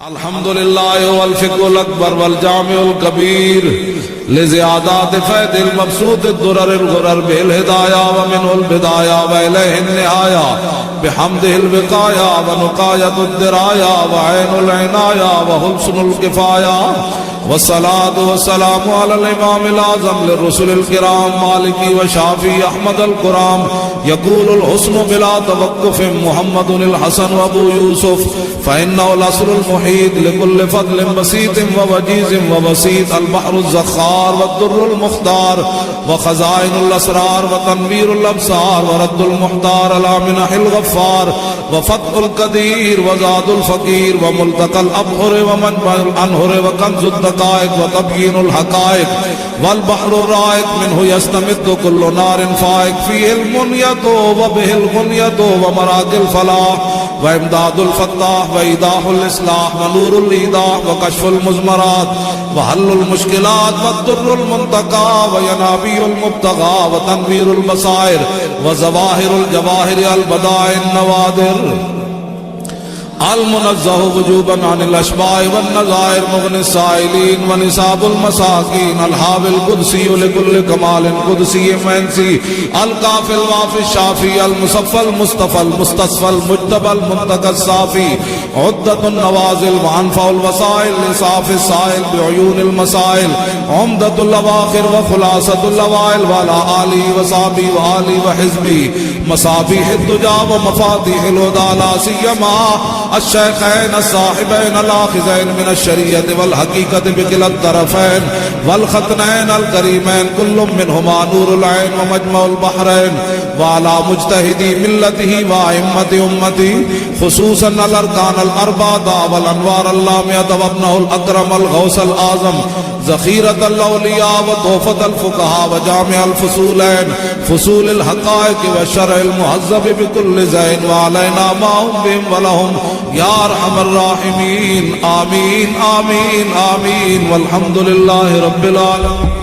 अल्हम्दुलिल्लाह वल फिक़्हुल अकबर वल जामिउल कबीर लिज़ियादात फ़ैदिल मबसूत दुररिल गुरर बिल हिदाया व मिनहुल बिदाया व इलैहिन निहाया बिहम्दिहिल विक़ाया व नुक़ायतुद दिराया व ऐनुल इनाया व हुस्नुल किफ़ाया वस्सलातु वस्सलामु अलल इमामिल आज़म लिर्रुसुलिल किराम मालिकी व शाफ़ी अहमदुल कुराम यक़ूलुल हुस्नु बिला तवक्कुफ़िन मुहम्मदुल हसन व अबू यूसुफ फ़इन्नहुल अस्रुल मुहीत लिकुल्लि फ़ज़लिन बसीतिन व वजीज़िन व वसीत अल बहरुज़ ज़ख़्ख़ार व दुर्रुल मुख़्तार व ख़ज़ाइनुल असरार व तनवीरुल अब्सार व रद्दुल मुख़्तार अला मिनहिल गफ़्फ़ार व फ़त्हुल क़दीर व ज़ादुल फ़क़ीर व मुल्तक़ल अबहुर व मनबउल अनहुर व कंज़ुद दक़ाइक़ व तबयीनुल हक़ाइक़ वल बहरुर राइक़ मिन्हु यस्तमिद्दु कुल्लु नारिन फ़ाइक़ फ़ीहिल मुनियतु व बिहिल गुनियतु व मराक़िल फ़लाह व इमदादुल फ़त्ताह व ईदाहुल इस्लाह व नूरुल ईदाह व कश्फ़ुल मुज़मरात व हल्लुल मुश्किलात व दुर्रुल मुंतक़ा व यनाबीउल मुब्तग़ा व तनवीरुल बसाइर व ज़वाहिरुल जवाहिर अल बदाइन नवादिर अल मुनज़्ज़हु वुजूबन अनिल अश्बाह वन नज़ाइर मुग़निस साइलीन व निसाबुल मसाकीन अल हाविल कुदसी लिकुल्लि कमालिन कुदसी मैंसी अल काफ़िल वाफ़िश शाफ़ी अल मुसफ़्फ़ल मुस्तफ़ल मुस्तस्फ़ल मुज्तबल मुंतक़स साफ़ी उद्दतुन नवाज़िल व अनफ़उल वसाइल लिसाफ़िस साइल बिउयूनिल मसाइल उम्दतुल अवाख़िर व ख़ुलासतुल अवाइल व अला आलिहि व सहाबी व आलि व हिज़्बी मसाबीहिद दुजा व मफ़ातिहिल हुदा ला सियमा अश्शैख़ैन अस्साहिबैन अल-आख़िज़ैन मिनश शरीअत वल हक़ीक़त बिकिलत तरफ़ैन वल ख़तनैन अल करीमैन कुल्लुम मिनहुमा नूरुल ऐन व मजमउल बहरैन व अला मुज्तहिदी मिल्लतिही व अइम्मति उम्मती ख़ुसूसन अल अरकान अल अर्बाअ वल अनवार अल लामियत व इब्नुहुल अकरम अल गौस अल आज़म ज़ख़ीरत अल औलिया व तोहफ़त अल फ़ुक़हा व जामि अल फ़ुसूलैन फ़ुसूलिल हक़ाइक़ व शरइल मुहज़्ज़ब बिकुल्लि ज़ैन व अलैना माहुम बिहिम व लहुम या अरहमर राहिमीन आमीन आमीन आमीन वल्हम्दुलिल्लाहि रब्बिल आलमीन।